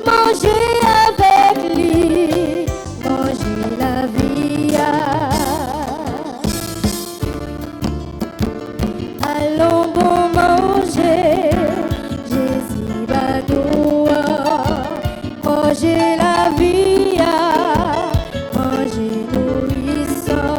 F: manger avec lui, manger la vie. Allons bon manger, Jésus va nous manger la vie, manger nourrissant.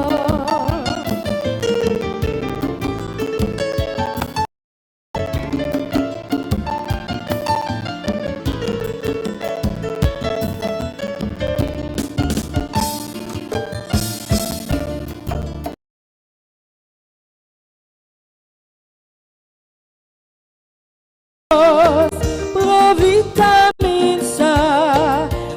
F: Prends vitamine ça,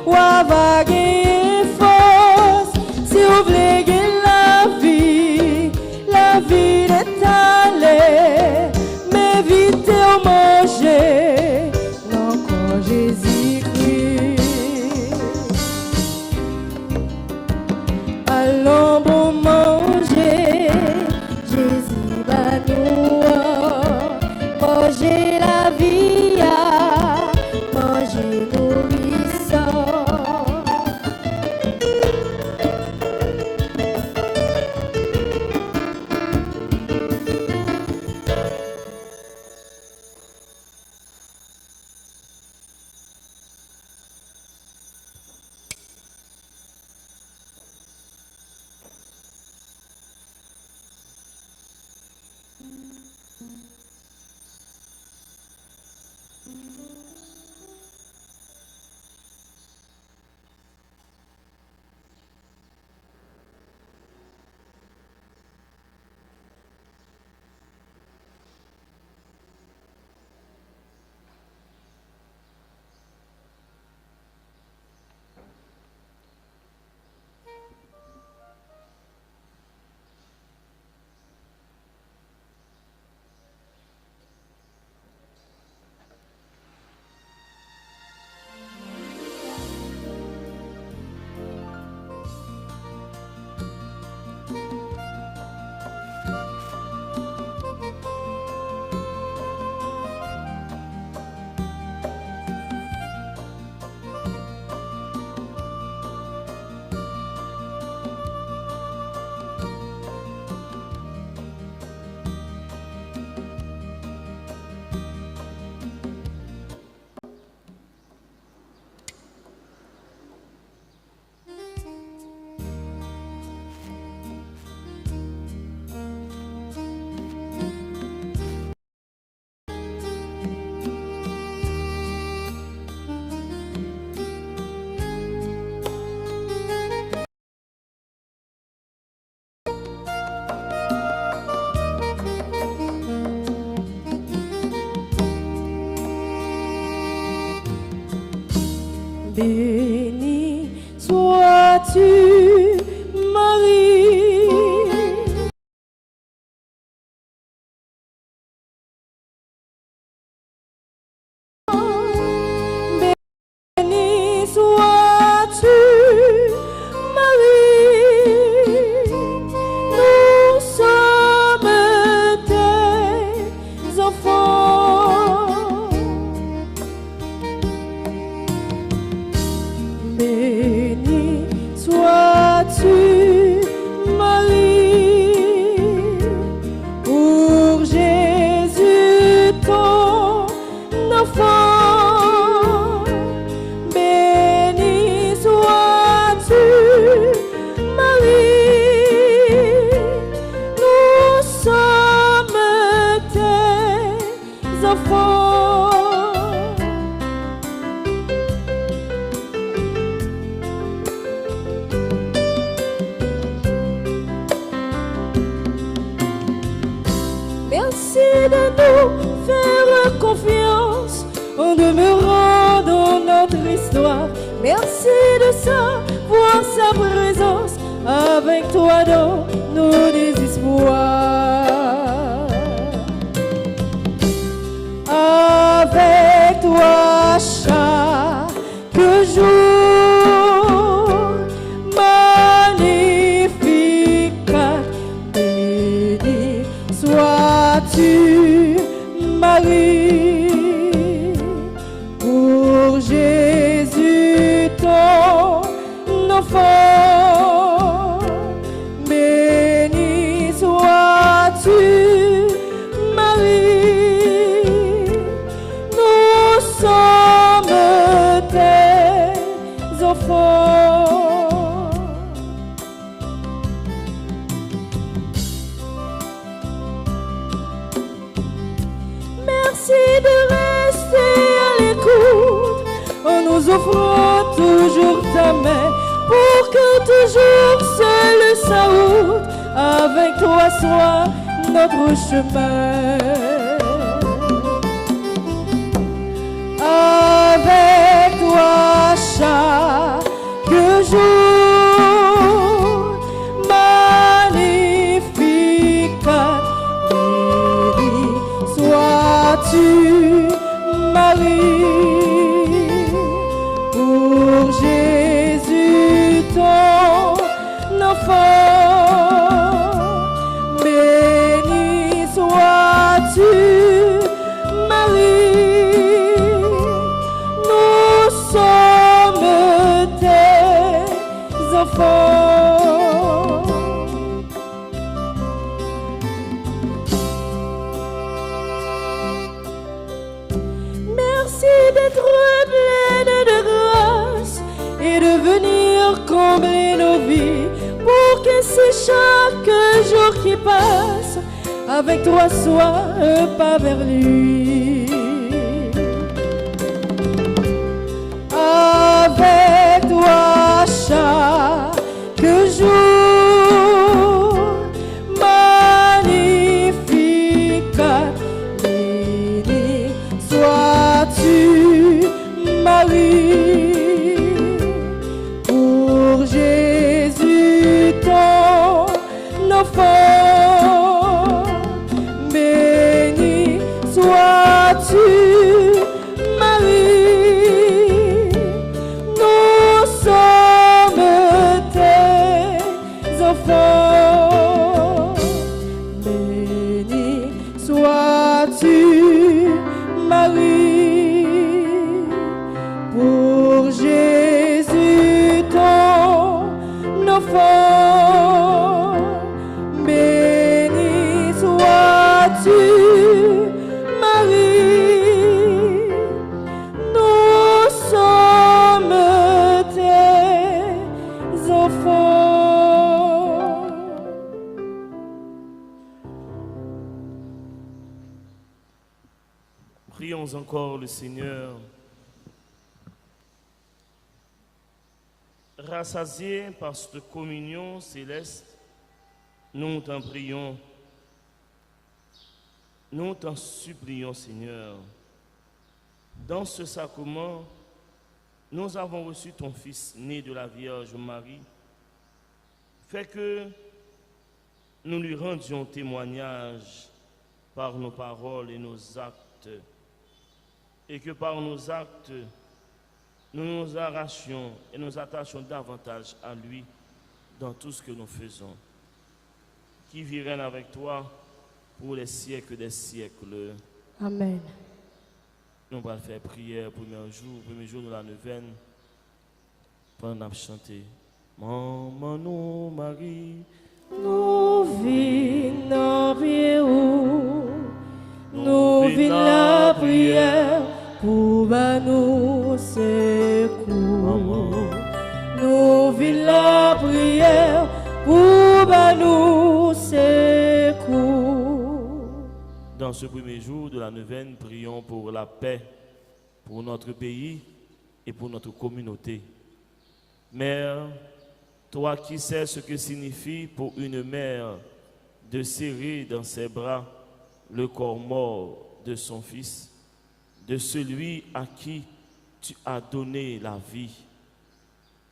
F: ou va gagner force, si vous voulez gagner la vie est allée, mais vite au manger, non quand Jésus-Christ. Allons bon manger, Jésus va nous manger la vie, manger nourrissant. Béni sois-tu, Marie. Béni sois-tu, Marie. Nous sommes tes enfants. Béni sois enfants. Béni sois-tu, Marie, nous sommes tes enfants. Merci de nous faire confiance en demeurant dans notre histoire. Merci de savoir sa présence avec toi dans nos désespoirs. Avec toi chaque jour, magnifique, béni sois-tu, Marie, pour Jésus ton enfant. Béni sois-tu, Marie, nous sommes tes enfants. Merci de rester à l'écoute en nous offrant toujours ta main pour que toujours seul sa route avec toi soit notre chemin. Avec toi chaque jour, magnifique, béni sois-tu, Marie, pour Jésus ton enfant. Béni sois-tu, Marie, nous sommes tes enfants. Merci d'être pleine de grâce et de venir combler nos vies pour que c'est chaque jour qui passe avec toi soit un pas vers lui. Avec toi chaque jour, magnifique, béni sois-tu, Marie, pour Jésus ton enfant. Béni sois-tu, Marie, nous sommes tes enfants. Béni sois-tu, Marie, pour Jésus ton enfant. Béni sois-tu, Marie, nous sommes tes enfants.
E: Prions encore le Seigneur. Rassasiés par cette communion céleste, nous t'en prions, nous t'en supplions, Seigneur. Dans ce sacrement, nous avons reçu ton Fils né de la Vierge Marie. Fais que nous lui rendions témoignage par nos paroles et nos actes, et que par nos actes, nous nous arrachions et nous attachions davantage à lui dans tout ce que nous faisons. Qui vit règne avec toi pour les siècles des siècles.
F: Amen.
E: Nous allons faire prière premier jour de la neuvaine, pendant que nous chanter. Maman nous Marie,
F: nous venons pied où, nous venons la prière pour
E: En ce premier jour de la neuvaine, prions pour la paix, pour notre pays et pour notre communauté. Mère, toi qui sais ce que signifie pour une mère de serrer dans ses bras le corps mort de son fils, de celui à qui tu as donné la vie,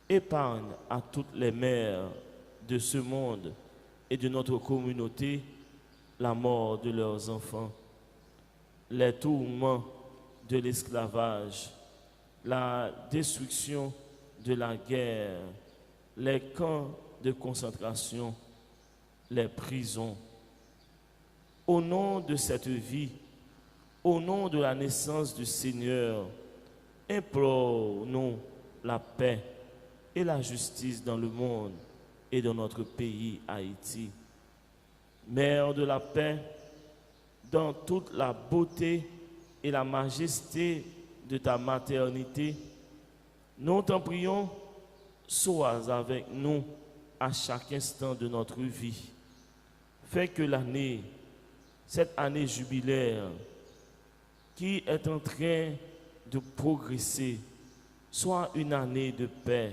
E: épargne à toutes les mères de ce monde et de notre communauté la mort de leurs enfants, les tourments de l'esclavage, la destruction de la guerre, les camps de concentration, les prisons. Au nom de cette vie, au nom de la naissance du Seigneur, implorons la paix et la justice dans le monde et dans notre pays Haïti. Mère de la paix, dans toute la beauté et la majesté de ta maternité, nous t'en prions, sois avec nous à chaque instant de notre vie. Fais que cette année jubilaire qui est en train de progresser, soit une année de paix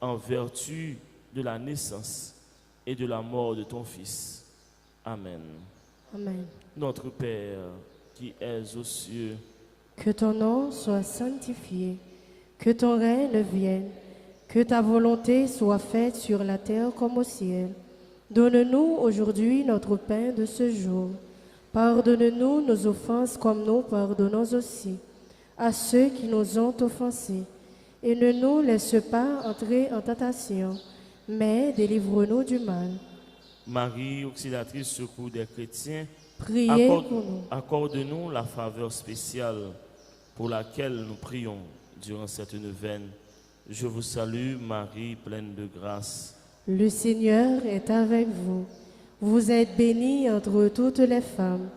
E: en vertu de la naissance et de la mort de ton Fils. Amen.
F: Amen.
E: Notre Père qui es aux cieux,
F: Que ton nom soit sanctifié, que ton règne vienne, que ta volonté soit faite sur la terre comme au ciel. Donne-nous aujourd'hui notre pain de ce jour. Pardonne-nous nos offenses comme nous pardonnons aussi à ceux qui nous ont offensés. Et ne nous laisse pas entrer en tentation, mais délivre-nous du mal.
E: Marie, auxiliatrice secours des chrétiens,
F: Priez pour nous.
E: accorde-nous la faveur spéciale pour laquelle nous prions durant cette neuvaine. Je vous salue, Marie, pleine de grâce.
F: Le Seigneur est avec vous. Vous êtes bénie entre toutes les femmes,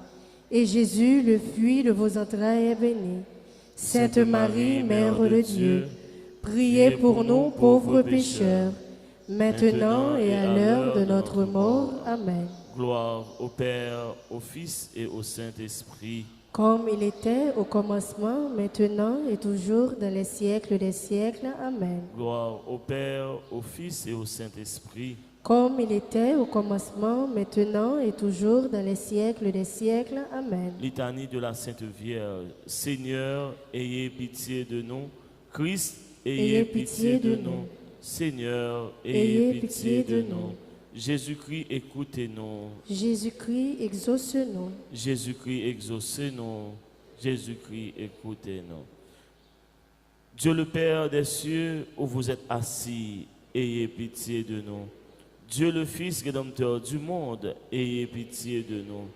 F: et Jésus, le fruit de vos entrailles, est béni. Sainte Marie, Mère de Dieu, priez pour nous pauvres pécheurs, maintenant et à l'heure de notre mort. Amen.
E: Gloire au Père, au Fils et au Saint-Esprit.
F: Comme il était au commencement, maintenant et toujours dans les siècles des siècles. Amen.
E: Gloire au Père, au Fils et au Saint-Esprit.
F: Comme il était au commencement, maintenant et toujours dans les siècles des siècles. Amen.
E: Litanie de la Sainte Vierge. Seigneur, ayez pitié de nous. Christ, ayez pitié de nous. Seigneur, ayez pitié de nous. Jésus-Christ, écoutez-nous.
F: Jésus-Christ, exauce-nous.
E: Jésus-Christ, exaucez-nous. Jésus-Christ, écoutez-nous. Dieu le Père des cieux, où vous êtes assis, ayez pitié de nous. Dieu le Fils rédempteur du monde, ayez pitié de nous.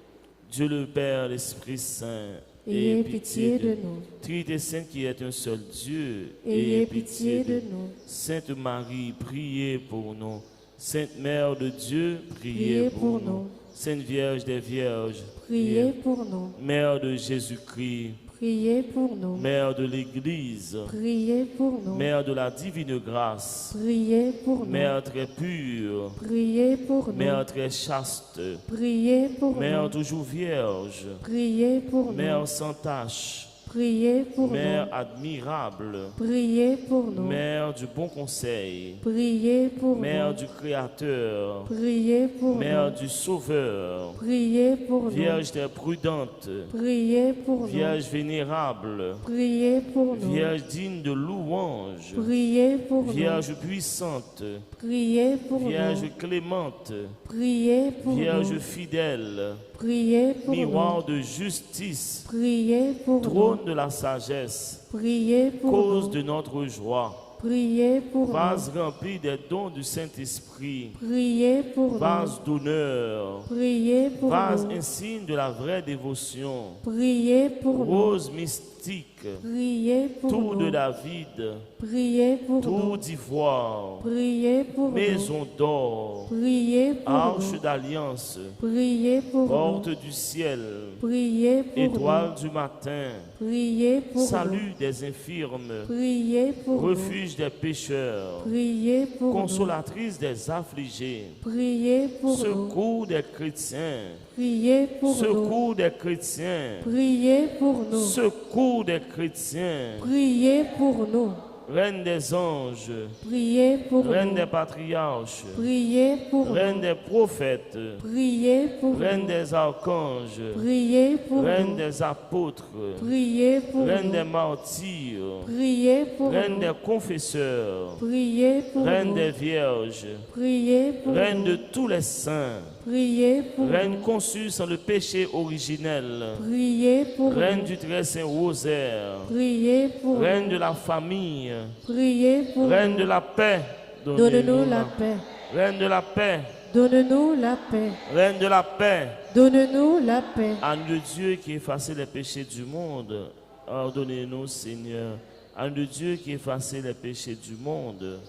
E: Dieu le Père, l'Esprit Saint,
F: Ayez pitié de nous.
E: Trinité Sainte qui est un seul Dieu,
F: Ayez pitié de nous.
E: Sainte Marie, priez pour nous. Sainte Mère de Dieu,
F: Priez
E: priez pour
F: pour
E: nous.
F: nous.
E: Sainte Vierge des Vierges,
F: Priez pour nous.
E: Mère de Jésus-Christ,
F: Priez pour nous.
E: Mère de l'Église,
F: Priez pour nous.
E: Mère de la divine grâce,
F: Priez pour nous.
E: Mère très pure,
F: Priez pour nous.
E: Mère très chaste,
F: Priez pour
E: Mère
F: nous.
E: toujours vierge,
F: Priez pour
E: Mère
F: nous.
E: sans tache,
F: Priez pour
E: Mère
F: nous.
E: admirable,
F: Priez pour nous.
E: Mère du bon conseil,
F: Priez pour
E: Mère
F: nous.
E: du Créateur,
F: Priez pour
E: Mère
F: nous.
E: du Sauveur,
F: Priez pour nous.
E: Vierge très prudente,
F: Priez pour nous.
E: Vierge vénérable,
F: Priez pour nous.
E: Vierge digne de louange,
F: Priez pour nous.
E: Vierge puissante,
F: Priez pour
E: Vierge
F: nous.
E: clémente,
F: Priez pour
E: Vierge
F: nous.
E: fidèle,
F: Priez pour
E: miroir
F: nous.
E: de justice,
F: Priez pour
E: trône
F: nous.
E: de la sagesse,
F: Priez pour
E: cause
F: nous.
E: de notre joie,
F: Priez pour
E: vase
F: nous.
E: rempli des dons du Saint-Esprit,
F: Priez pour
E: vase
F: nous.
E: d'honneur,
F: Priez pour
E: vase
F: nous.
E: insigne de la vraie dévotion,
F: Priez pour nous.
E: rose mystique,
F: Priez pour
E: tour de
F: nous.
E: David,
F: Priez pour
E: tour
F: nous.
E: d'ivoire,
F: Priez pour nous.
E: maison d'or,
F: Priez pour
E: arche
F: nous.
E: d'alliance,
F: Priez pour
E: porte
F: nous.
E: du ciel,
F: Priez pour
E: étoile
F: nous.
E: du matin,
F: Priez pour nous.
E: salut des infirmes,
F: Priez pour nous.
E: refuge refuge des pécheurs,
F: Priez pour nous.
E: consolatrice des affligés,
F: Priez pour nous.
E: secours des chrétiens,
F: Priez pour nous.
E: secours des chrétiens,
F: Priez pour nous.
E: secours des chrétiens,
F: Priez pour nous.
E: Reine des anges,
F: Priez pour
E: Reine
F: nous.
E: des patriarches,
F: Priez pour
E: Reine
F: nous.
E: des prophètes,
F: Priez pour
E: Reine
F: nous.
E: des archanges,
F: Priez pour
E: Reine
F: nous.
E: des apôtres,
F: Priez pour
E: Reine des
F: nous.
E: martyrs,
F: Priez pour
E: Reine
F: nous.
E: des confesseurs,
F: Priez pour
E: Reine
F: nous.
E: des vierges,
F: Priez pour
E: Reine
F: nous.
E: de tous les saints,
F: Priez pour
E: Reine
F: nous.
E: conçue sans le péché originel,
F: Priez pour
E: Reine
F: nous.
E: du très saint rosaire,
F: Priez pour
E: Reine
F: nous.
E: de la famille,
F: Priez pour
E: Reine
F: nous.
E: de la paix,
F: Donne-nous la paix.
E: Reine de la paix,
F: Donne-nous la paix.
E: Reine de la paix,
F: Donne-nous la paix.
E: Anne de Dieu qui effaçait les péchés du monde, pardonnez-nous Seigneur. Anne de Dieu qui effaçait les péchés du monde,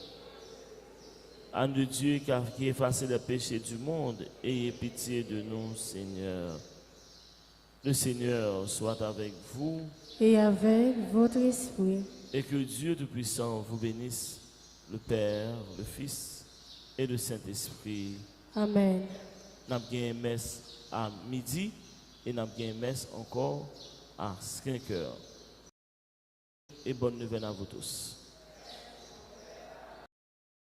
E: Anne de Dieu qui effaçait les péchés du monde, ayez pitié de nous Seigneur. Le Seigneur soit avec vous
F: Et avec votre esprit.
E: et que Dieu Tout-Puissant vous bénisse, le Père, le Fils et le Saint-Esprit.
F: Amen.
E: Nous avons une messe à midi et nous avons une messe encore à 5 heures. Et bonne nouvelle à vous tous.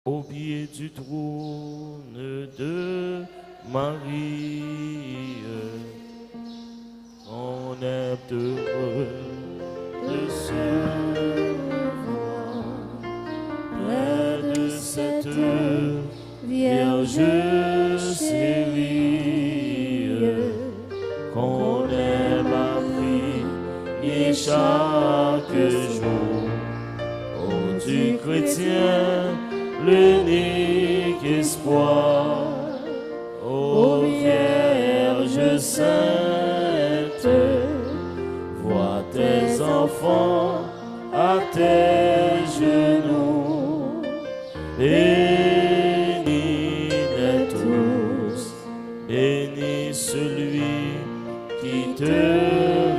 E: Au pied du trône de Marie, on est heureux de se voir près de cette Vierge série qu'on aime à prier chaque jour. Ô du chrétien, l'unique espoir, ô Vierge sainte, vois tes enfants à tes genoux. Bénis les tous, bénis celui qui te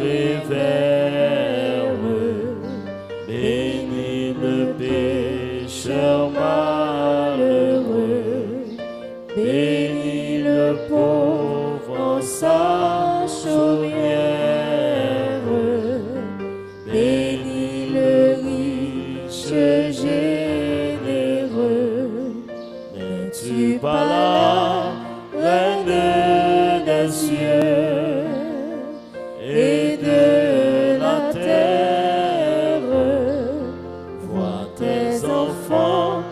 E: révère, bénis le pécheur malheureux, bénis le pauvre en sa chaumière, bénis le riche généreux. N'es-tu pas là, Reine des cieux et de la terre? Vois tes enfants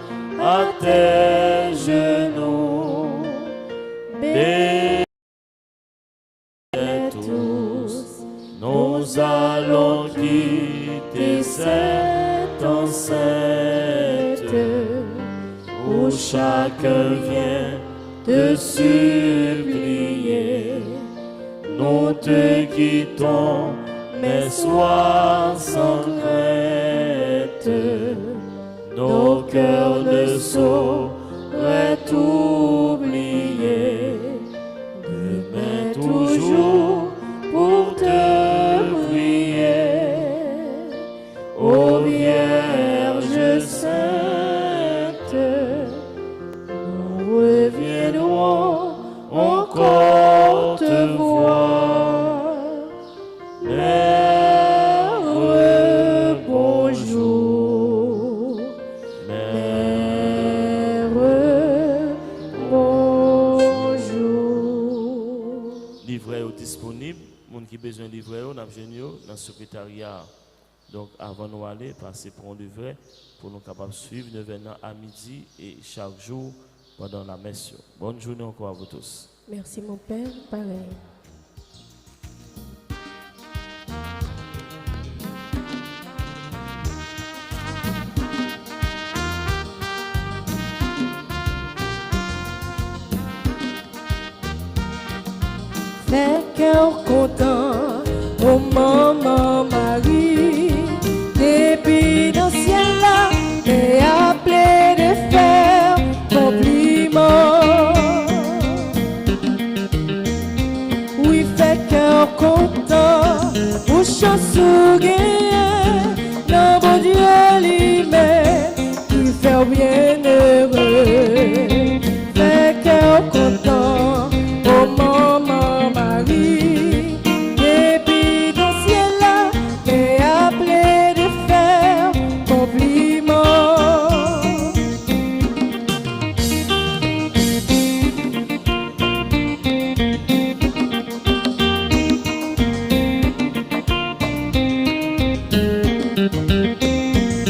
E: à tes genoux. Bénis tous, nous allons quitter cette enceinte où chacun vient te supplier. Nous te quittons, mais sois sans crainte. Nos cœurs ne sauraient t'oublier. Demain toujours pour te prier. Ô Vierge sainte, nous reviendrons encore te voir. Mère, bonjour. Mère, bonjour. Livret disponible. Moun qui besoin de livret, on a besoin dans le secrétariat. Donc avant de nous aller, passer pour un livret pour nous capables de suivre nous venons à midi et chaque jour pendant la messe. Bonne journée encore à vous tous.
F: Merci mon Père. Pareil.